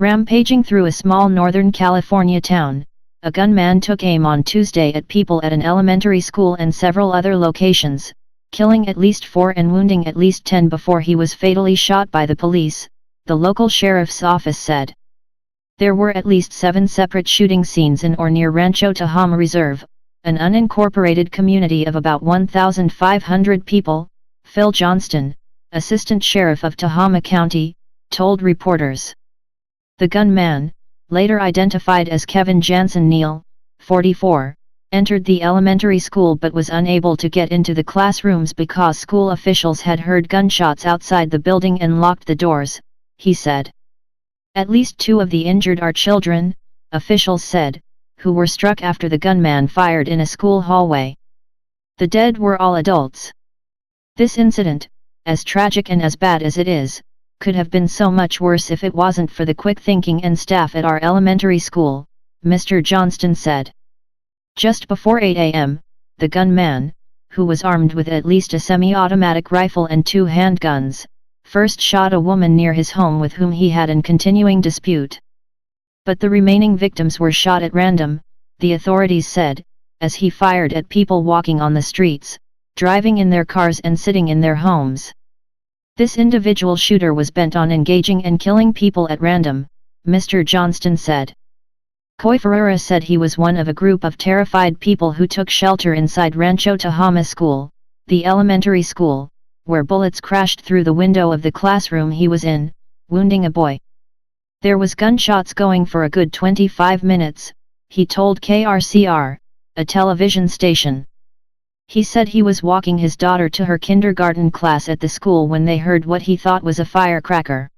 Rampaging through a small Northern California town, a gunman took aim on Tuesday at people at an elementary school and several other locations, killing at least 4 and wounding at least 10 before he was fatally shot by the police, the local sheriff's office said. There were at least 7 separate shooting scenes in or near Rancho Tehama Reserve, an unincorporated community of about 1,500 people, Phil Johnston, assistant sheriff of Tehama County, told reporters. The gunman, later identified as Kevin Jansen Neal, 44, entered the elementary school but was unable to get into the classrooms because school officials had heard gunshots outside the building and locked the doors, he said. At least 2 of the injured are children, officials said, who were struck after the gunman fired in a school hallway. The dead were all adults. This incident, as tragic and as bad as it is, could have been so much worse if it wasn't for the quick thinking and staff at our elementary school, Mr. Johnston said. Just before 8 a.m., the gunman, who was armed with at least a semi-automatic rifle and 2 handguns, first shot a woman near his home with whom he had an continuing dispute. But the remaining victims were shot at random, the authorities said, as he fired at people walking on the streets, driving in their cars and sitting in their homes. This individual shooter was bent on engaging and killing people at random, Mr. Johnston said. Coy Ferreira said he was one of a group of terrified people who took shelter inside Rancho Tehama School, the elementary school, where bullets crashed through the window of the classroom he was in, wounding a boy. There was gunshots going for a good 25 minutes, he told KRCR, a television station. He said he was walking his daughter to her kindergarten class at the school when they heard what he thought was a firecracker.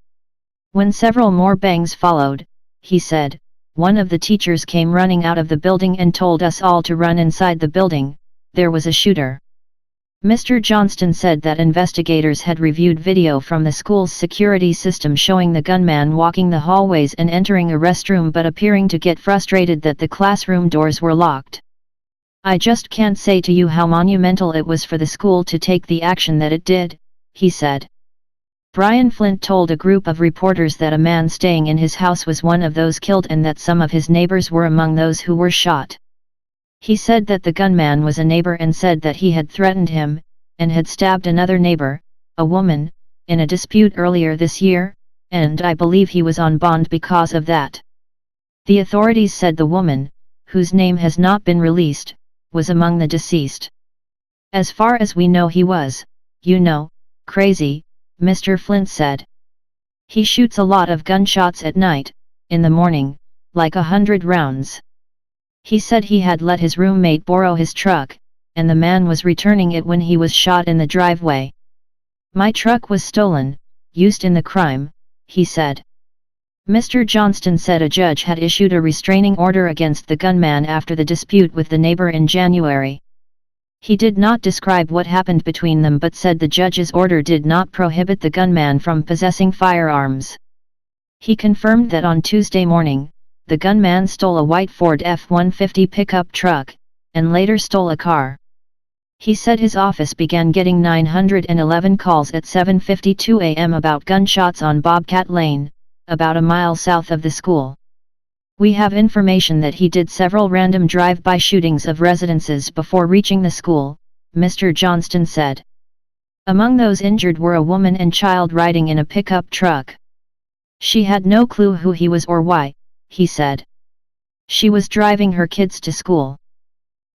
When several more bangs followed, he said, one of the teachers came running out of the building and told us all to run inside the building, there was a shooter. Mr. Johnston said that investigators had reviewed video from the school's security system showing the gunman walking the hallways and entering a restroom but appearing to get frustrated that the classroom doors were locked. I just can't say to you how monumental it was for the school to take the action that it did, he said. Brian Flint told a group of reporters that a man staying in his house was one of those killed and that some of his neighbors were among those who were shot. He said that the gunman was a neighbor and said that he had threatened him, and had stabbed another neighbor, a woman, in a dispute earlier this year, and I believe he was on bond because of that. The authorities said the woman, whose name has not been released, was among the deceased. As far as we know he was, crazy, Mr. Flint said. He shoots a lot of gunshots at night, in the morning, like 100 rounds. He said he had let his roommate borrow his truck, and the man was returning it when he was shot in the driveway. My truck was stolen, used in the crime, he said. Mr. Johnston said a judge had issued a restraining order against the gunman after the dispute with the neighbor in January. He did not describe what happened between them but said the judge's order did not prohibit the gunman from possessing firearms. He confirmed that on Tuesday morning, the gunman stole a white Ford F-150 pickup truck, and later stole a car. He said his office began getting 911 calls at 7:52 a.m. about gunshots on Bobcat Lane, about a mile south of the school. We have information that he did several random drive-by shootings of residences before reaching the school, Mr. Johnston said. Among those injured were a woman and child riding in a pickup truck. She had no clue who he was or why, he said. She was driving her kids to school.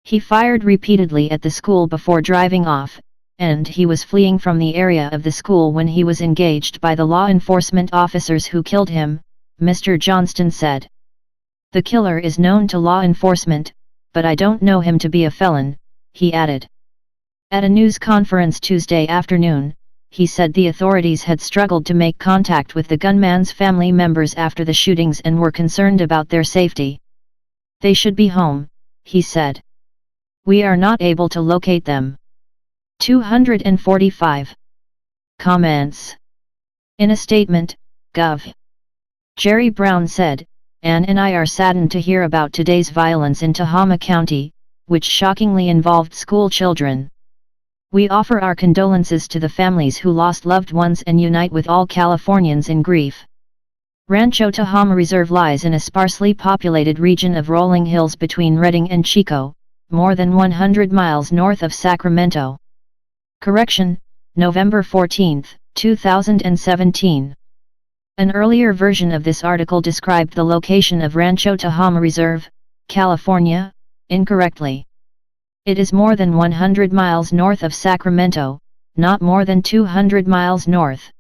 He fired repeatedly at the school before driving off, and he was fleeing from the area of the school when he was engaged by the law enforcement officers who killed him, Mr. Johnston said. The killer is known to law enforcement, but I don't know him to be a felon, he added. At a news conference Tuesday afternoon, he said the authorities had struggled to make contact with the gunman's family members after the shootings and were concerned about their safety. They should be home, he said. We are not able to locate them. 245. Comments. In a statement, Gov. Jerry Brown said, Ann and I are saddened to hear about today's violence in Tehama County, which shockingly involved school children. We offer our condolences to the families who lost loved ones and unite with all Californians in grief. Rancho Tehama Reserve lies in a sparsely populated region of rolling hills between Redding and Chico, more than 100 miles north of Sacramento. Correction, November 14, 2017. An earlier version of this article described the location of Rancho Tehama Reserve, California, incorrectly. It is more than 100 miles north of Sacramento, not more than 200 miles north.